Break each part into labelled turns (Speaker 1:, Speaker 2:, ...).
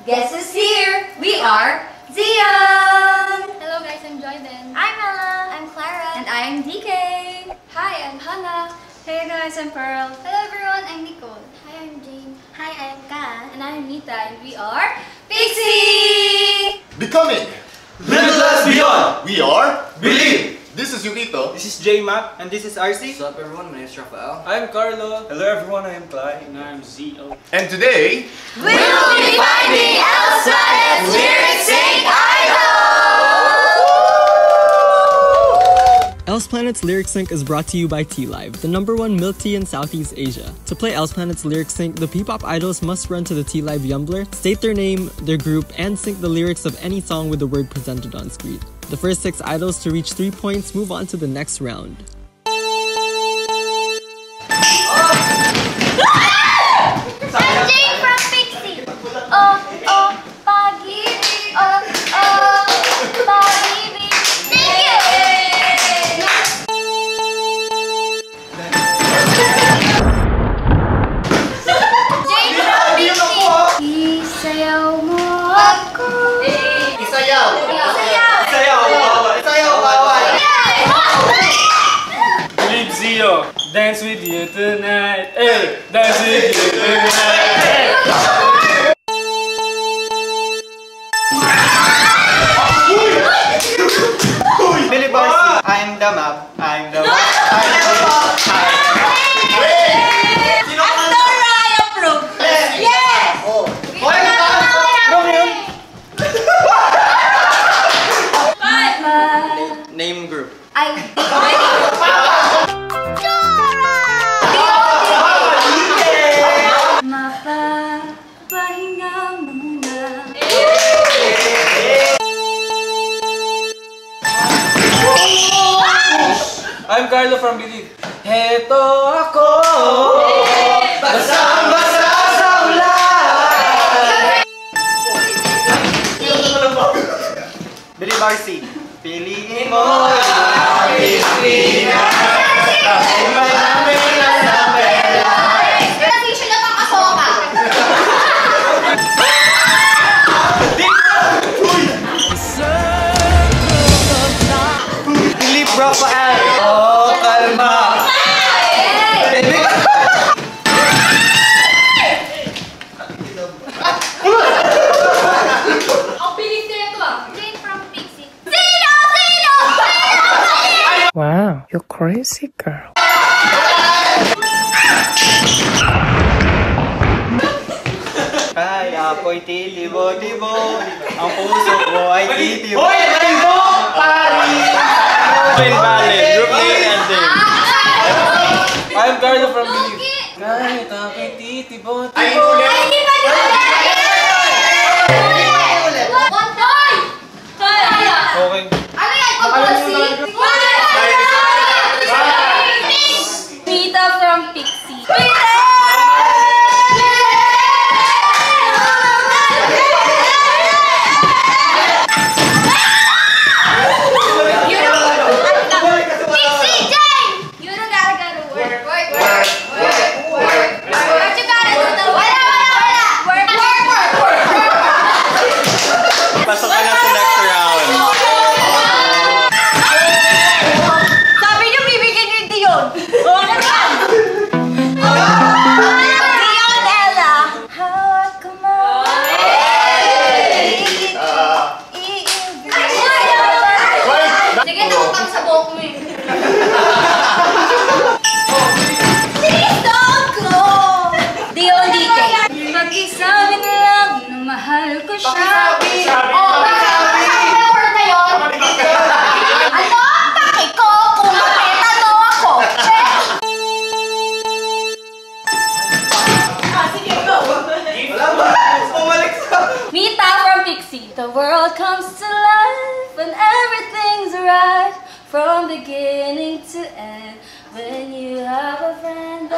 Speaker 1: Guess who's here? We are Zion!
Speaker 2: Hello guys, I'm Joyden.
Speaker 1: I'm Ella. I'm Clara.
Speaker 2: And I'm DK. Hi, I'm Hannah.
Speaker 1: Hey guys, I'm Pearl.
Speaker 2: Hello everyone, I'm Nicole.
Speaker 1: Hi, I'm Jane. Hi, I'm Ka.
Speaker 2: And I'm Nita, and we are
Speaker 1: Pixie!
Speaker 3: Becoming
Speaker 4: Middle class beyond!
Speaker 3: We are
Speaker 4: Believe!
Speaker 3: This is Yukito.
Speaker 5: This is J-Map, and this is RC.
Speaker 6: What's up everyone, my name is Rafael.
Speaker 5: I'm Carlo.
Speaker 4: Hello everyone, I am Clyde.
Speaker 5: And I'm ZO.
Speaker 3: And today,
Speaker 1: We'll be finding Elsa's Lyric Sync Idol!
Speaker 7: Else Planet's Lyric Sync is brought to you by T-Live, the #1 milk tea in Southeast Asia. To play Else Planet's Lyric Sync, the P-pop idols must run to the T-Live Yumbler, state their name, their group, and sync the lyrics of any song with the word presented on screen. The first 6 idols to reach 3 points move on to the next round.
Speaker 1: I'm Jane from Pixie! Oh, pag-ibig. Pag-ibig. Thank you! Jane from Pixie! Isayaw mo ako.
Speaker 3: Isayaw!
Speaker 4: Sayaw, bawal!
Speaker 5: Believe Zio. Dance with you tonight. Hey, dance with you tonight.
Speaker 4: Billy Barcy, I'm the map, I'm the map, I'm the map,
Speaker 1: After I approve. Yes!
Speaker 4: Name group.
Speaker 1: Mapapahinga muna.
Speaker 5: I'm Carlo from Believe. Heto ako.
Speaker 4: Basang-basa sa ulan! Billy Barcy, piliin mo ang Pilipinas. Dahil marami na sa pera.
Speaker 1: Transition na pang asoka.
Speaker 4: Philip Rafael. Oh, kalma.
Speaker 2: Ang bilis na ito ah.
Speaker 1: Jane from Pixie. Zeno! Zeno!
Speaker 8: Wow, you're crazy, girl.
Speaker 4: Ay, apoy titibo-tibo. Ang puso ko ay titibo.
Speaker 5: Hoy, Rainbow! Open Valley, group name and name. I'm Carlo from Believe. Kahit ako'y titibo.
Speaker 1: Ay, hindi ba One time!
Speaker 5: Okay.
Speaker 1: Ano yan? Pag-proceed?
Speaker 2: Nita from Pixie.
Speaker 1: Pixie, Jane! You don't gotta work. What you gotta do? Wala! Work!
Speaker 4: Pasok ka na sa next round.
Speaker 1: Sabi niyo, bibigyan niyo yung Dion. Okay ba? Dion, Ella. Hawak ko mo. Sige, nakutang sa buhok mo eh. Please don't go! Dion, DK.
Speaker 2: Pag-isabi na lang na mahal ko siya.
Speaker 1: Sabi na word na yun. Ano ang paki ko kung mapetano ako?
Speaker 2: Nita from Pixie. The world comes to life when everything's right. From beginning to end. When you have a friend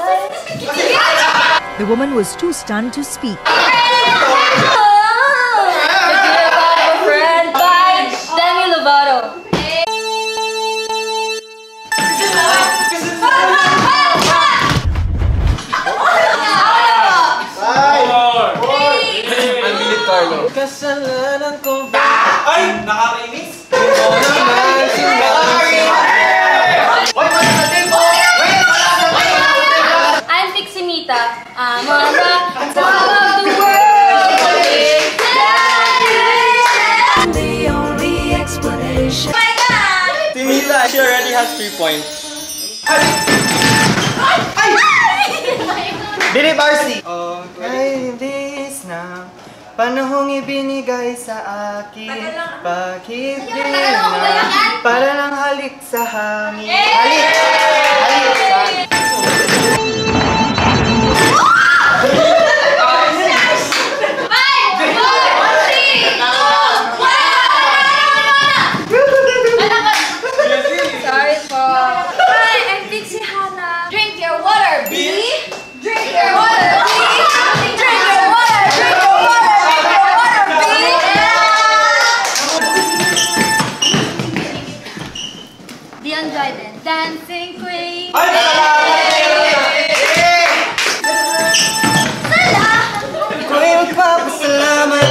Speaker 9: The woman was too stunned to speak.
Speaker 2: The gift of a friend by Demi Lovato.
Speaker 5: I'm Billy Carlo. Kasalanan ko ba? Ay! Nakakainis!
Speaker 2: I'm Pixie Mita. I'm on the top of the world. The only explanation. Oh my God!
Speaker 5: Timila, she already has 3 points.
Speaker 4: Billy Barcy! Okay, this na panahong ibinigay sa akin. Bakit di na para lang halik sa hangin. Halik! Halik sa hangin.
Speaker 2: Sorry po. Hi, I'm Dixie Hannah. Drink your water, B. Drink your water, B. Drink your water, drink your water, drink your water, B. Dion Dryden, dancing queen.
Speaker 4: Ako'y magpapasalamat.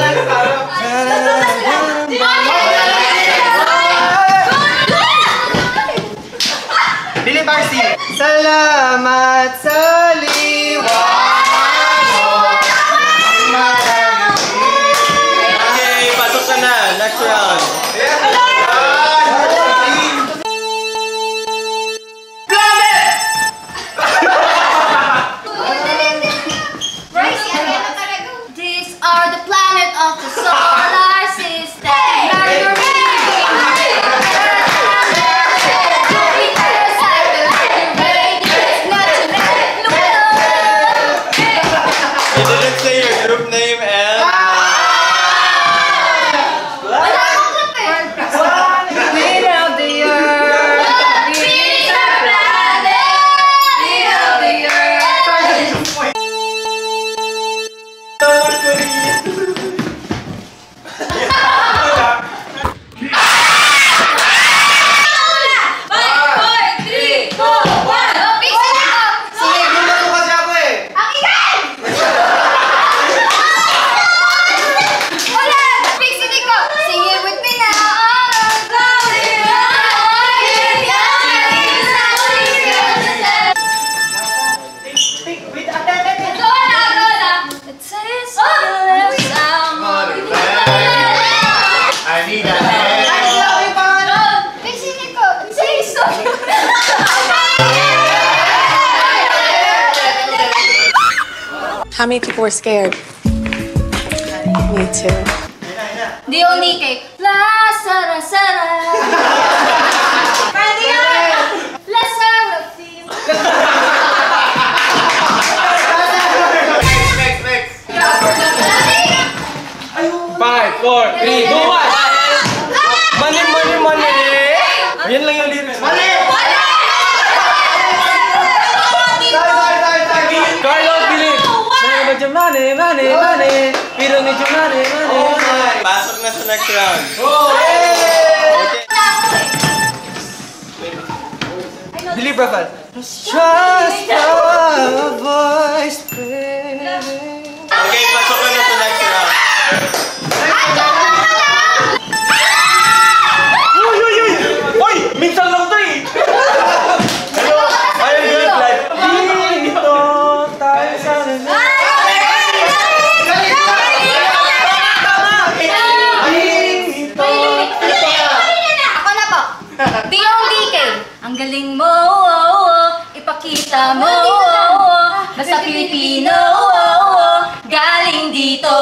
Speaker 4: Billy Barcy! Salamat sa liwanag mo.
Speaker 5: Okay, pasok ka na. Next round.
Speaker 2: These are the planet of the solar system. Mercury, Jupiter, Saturn, Uranus, Neptune, Pluto.
Speaker 5: You didn't say your group name and...
Speaker 4: Queen of the earth.
Speaker 2: We are planet, we of the earth.
Speaker 3: I need a hand.
Speaker 8: How many people were scared? Me too.
Speaker 2: The only cake. La sara sara. La sara feel.
Speaker 3: Next.
Speaker 5: 5, 4, 3, 2, 1! Money! Ayan lang yung lyrics. Money! Carlo, Philip! Money! Pero medyo money! Pasok na sa next round.
Speaker 4: Billy Brafal. Just a voice, baby.
Speaker 5: Okay, pasok na sa next round. Uy! Minsan lang to eh! Ayun, good life. Dito tayo sa
Speaker 2: Ako na po. DODK. Ang galing mo, ipakita mo. Basta Pilipino, galing dito.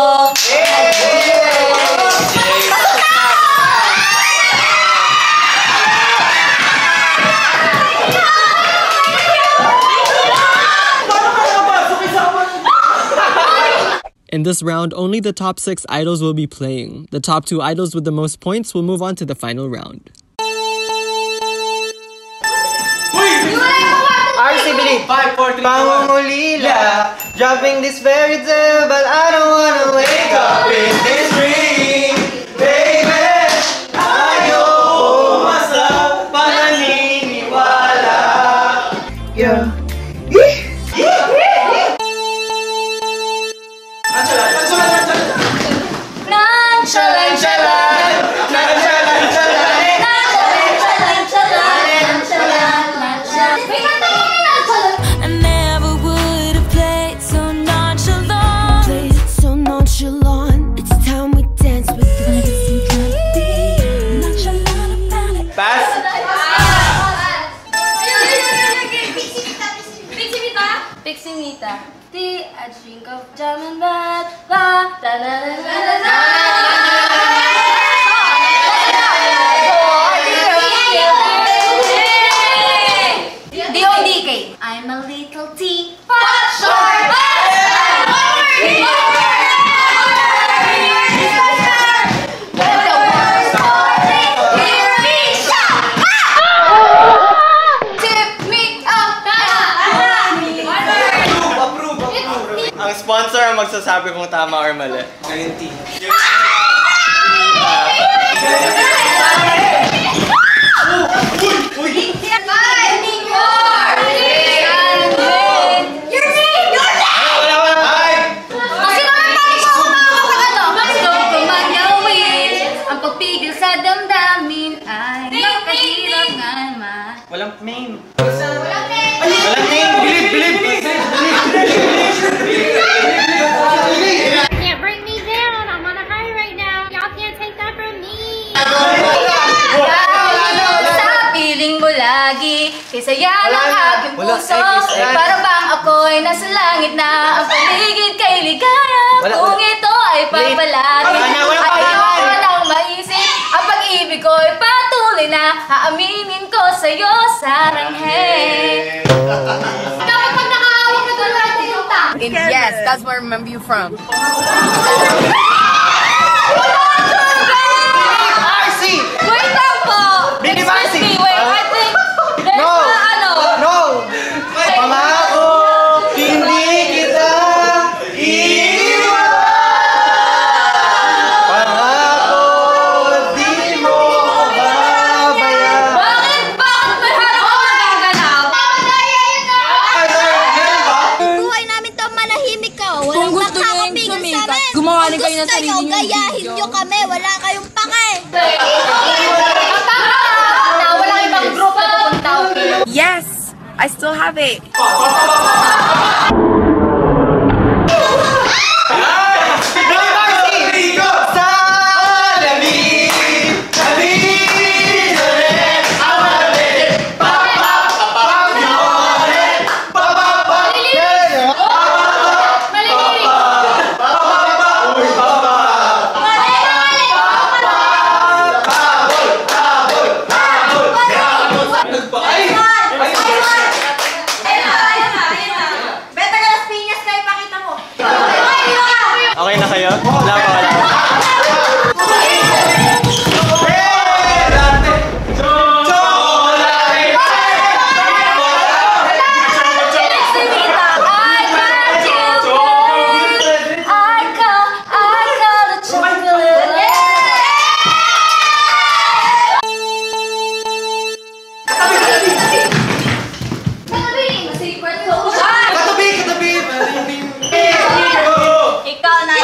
Speaker 7: In this round, only the top 6 idols will be playing. The top 2 idols with the most points will move on to the final round.
Speaker 4: RC Billy.
Speaker 5: 5, 4, 3, 2, 1.
Speaker 4: Pangungulila, dropping this fairy tale, but I don't wanna wake up in this dream, baby. Ayaw umasa, pananiniwala. Yeah.
Speaker 2: Na
Speaker 4: Nonchalant, chalant. Nonchalant, chalant.
Speaker 2: I never would have played so nonchalant.
Speaker 8: Played it so nonchalant. It's time we dance with the nonchalant about it.
Speaker 4: Pass.
Speaker 2: Pixie Mita. Tea, I drink of jam and red. La, da, da, da, da, da, D.O.D.K. I'm a little tea. Hot short.
Speaker 4: Ang sponsor ang magsasabi kung tama or mali. Green tea.
Speaker 2: Ang pagpigil sa damdamin ay makahirap nga naman.
Speaker 4: Walang name. Walang name. Bilib.
Speaker 1: Can't bring me down. I'm on a high right now. Y'all can't take that from me.
Speaker 2: Sa piling mo lagi, kisaya ng aking puso. Para bang ako'y nasa langit na ang paligid kay ligaya. Kung ito ay papalagi, ayaw ko lang maisip. Ang pag-ibig ko'y patuloy na aaminin ko sa'yo, saranghe.
Speaker 1: Dapat pag nakahawak na doon natin yung tang.
Speaker 3: Yes, that's where I remember you from.
Speaker 4: Marcy!
Speaker 2: Wait lang po!
Speaker 4: Bini
Speaker 2: Excuse
Speaker 4: Marcy!
Speaker 2: me, wait, I think there's
Speaker 4: No! No! Pangako, hindi kita iiwan. Pangako, di mo babayaan.
Speaker 2: Bakit may harap ako nagaganap?
Speaker 1: Buhay namin to manahimik ka. Walang makakapigil sa amin.
Speaker 3: gumawa rin kayo ng
Speaker 1: Gusto
Speaker 3: sarili
Speaker 1: nyo,
Speaker 3: niyong
Speaker 1: gayahin
Speaker 3: video.
Speaker 1: nyo kami. Wala kayong pake.
Speaker 2: Na walang ibang group na pupunta.
Speaker 3: Yes, I still have it.
Speaker 4: Bini Marcy! Sa lamig, lamig na rin ang malamig. Papapapapyorin, papapapyorin. Okay na kayo? Wala pa, wala pa. Katabi!
Speaker 2: Ikaw na.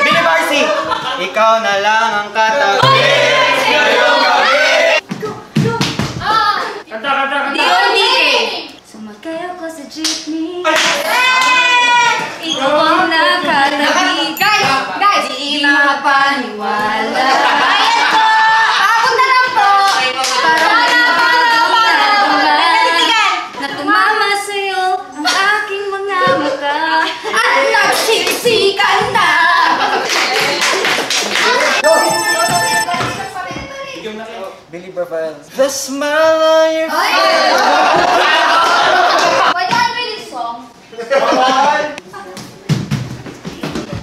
Speaker 4: Bini Marcy! Ikaw na lang ang katabi.
Speaker 2: Sumakay ako sa jeepney. Ikaw ang nakatabi. Guys! Di makapaniwala. Abot na lang po. Parang na tumama sa'yo ang aking mga mata. At nagsiksikan na.
Speaker 4: Billy Barfiles. The smile on your face.
Speaker 2: Why don't we this song?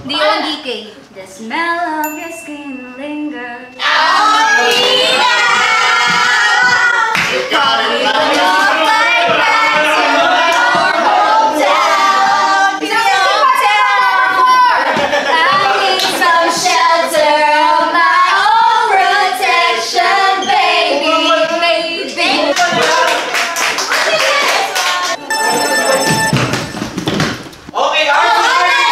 Speaker 2: D.O.D.K. The smell of your skin lingers. I need some shelter of my own protection, baby.
Speaker 4: Okay, Archie!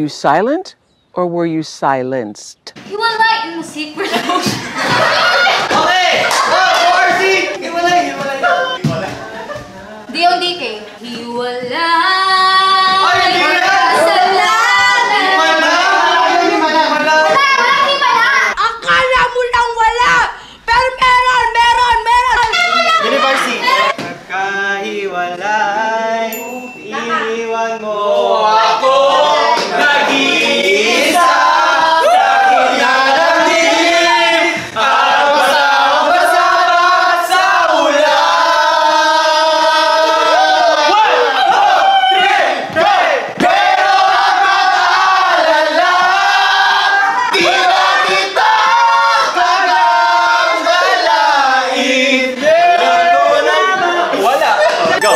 Speaker 10: you silent or were you silenced?
Speaker 2: Hiwalay in the secret ocean.
Speaker 4: Okay! Oh, RC! Hiwalay!
Speaker 2: Dion DK. Hiwalay.
Speaker 3: Akala mo lang wala! Pero meron!
Speaker 4: University. Nagkahiwalay, iniwan mo ako nag-iisa. Kahit na ng dilim, at basa-basa sa ulan. 1, 2, 3, pero ang mag-aalala, di na kita kailangang balain. Wala. Go.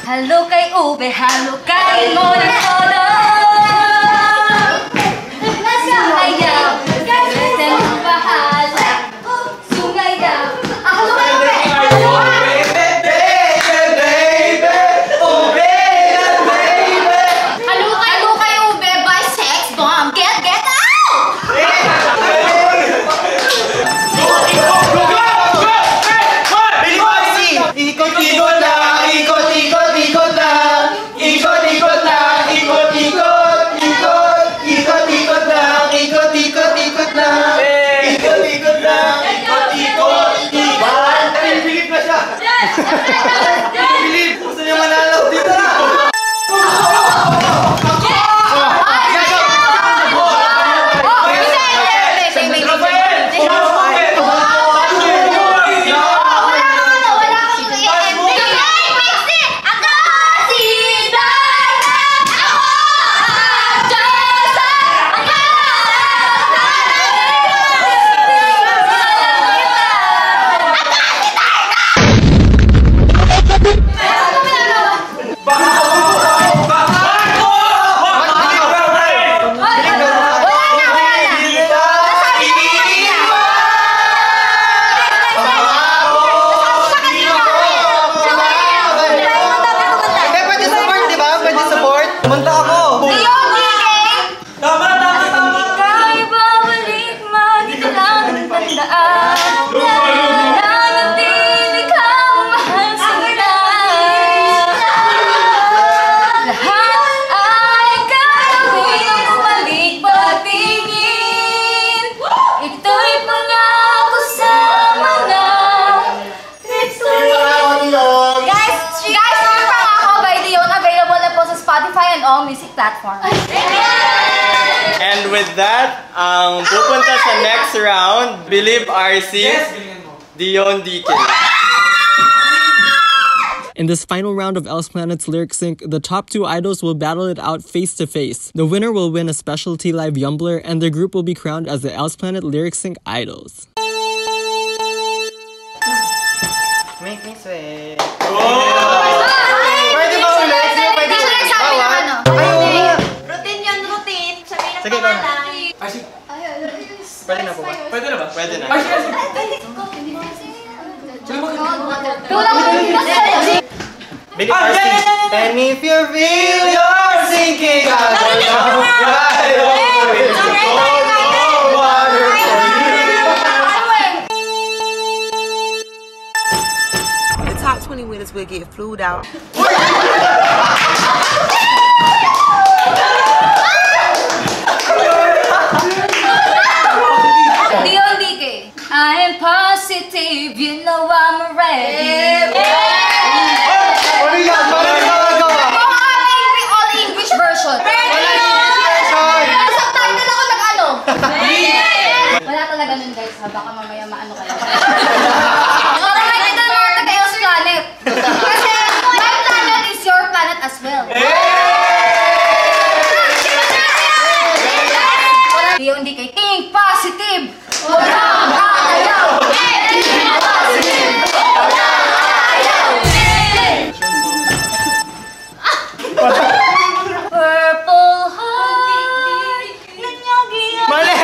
Speaker 2: Halo kay Ube, halo kay Monotono. Sumayaw, kasi ang bahala. Sumayaw. Halo kay Ube. Halo kay Ube by Sex Bomb. Get out!
Speaker 4: Ikot-ikot lang, ikot-ikot lang, ikot-ikot lang, ikot-ikot, ikot-ikot lang, ikot-ikot lang, ikot-ikot lang, ikot-ikot. Bilib na siya! Bilib! Gusto niya manalaw dito na!
Speaker 2: Spotify and all music platforms.
Speaker 4: And with that, ang pupunta sa next round, Believe RC, Dion DK.
Speaker 7: In this final round of Else Planet's Lyric Sync, the top 2 idols will battle it out face to face. The winner will win a special T-Live Yumbler, and their group will be crowned as the Else Planet Lyric Sync Idols.
Speaker 4: Make me sweat.
Speaker 1: Pwede ba ulit? Pwede siya nagsabi ng ano?
Speaker 8: Routine yun, routine. Sabihin ng
Speaker 4: Sige, go na.
Speaker 8: pangalan.
Speaker 4: Pwede na po ba?
Speaker 5: Pwede na ba?
Speaker 4: Pwede na. Believe RC. And if you feel you're sinking, I will ride over it. Cold water for you.
Speaker 3: The top 20 winners will get flued out.
Speaker 2: Dion DK. I am positive, you know I'm ready.
Speaker 4: Ano yan? Parang nakagawa.
Speaker 2: All English version. Subtitle ako nag-ano. Wala talaga nun guys ha, baka mamaya maano kayo. Para makita ng mga taga-Else Planet. Kasi my planet is your planet as well. Dion DK, think positive. Wala ayaw. Think positive. Wala ayaw. Purple heart.
Speaker 4: Mali!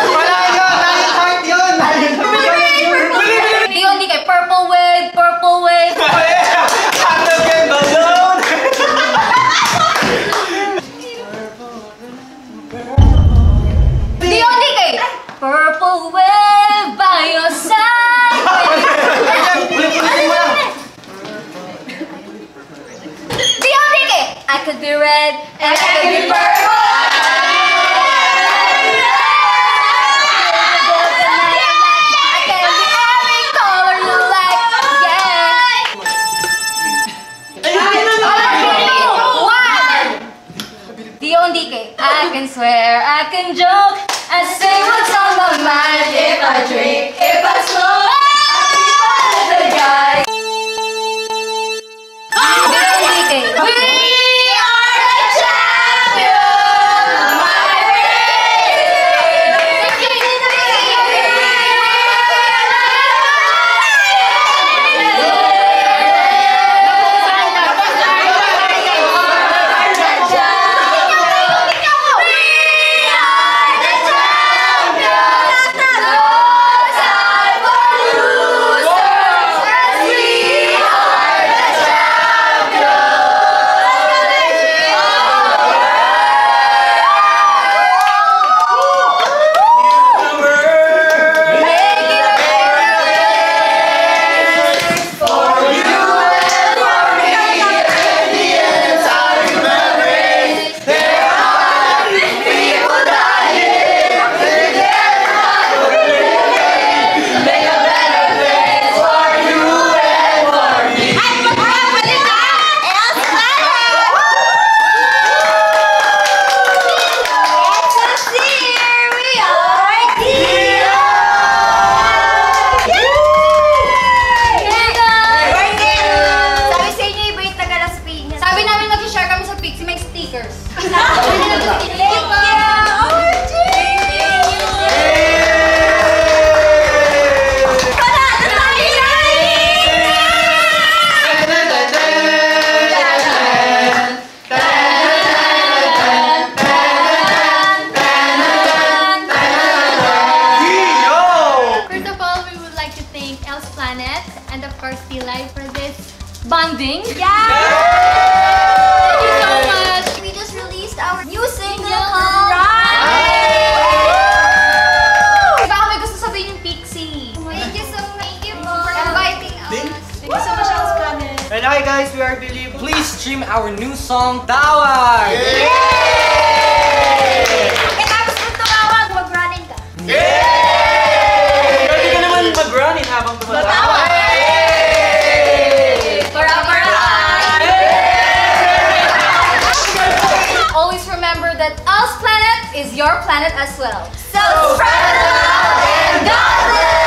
Speaker 4: Wala yun! Lion heart yun!
Speaker 2: Dion DK, purple wave, purple wave.
Speaker 4: I'm the game balloon!
Speaker 2: purple wave by your side. I could be red and I could be purple. I can be every color you like. Yeah. D.O.N.D.K. I can swear, I can joke, I say what's on my mind. If I drink, if I smoke, I keep on the guy. D.O.N.D.K.
Speaker 1: And of course, T-Live for this
Speaker 2: bonding.
Speaker 1: Yeah! Thank you so much! We just released our new single called Ride!
Speaker 2: Baka may gusto sabihin yung Pixie.
Speaker 1: Thank you so much. Thank you for inviting us.
Speaker 3: Thank you so much, Alice Planet.
Speaker 4: And okay guys, we are Believe.
Speaker 6: Please stream our new song, Tawag!
Speaker 1: Tapos kung tumawag, mag-running ka.
Speaker 5: Pwede ka naman mag-running habang tumatawag.
Speaker 2: Always remember that Alice Planet is your planet as well.
Speaker 1: So spread the love and God bless!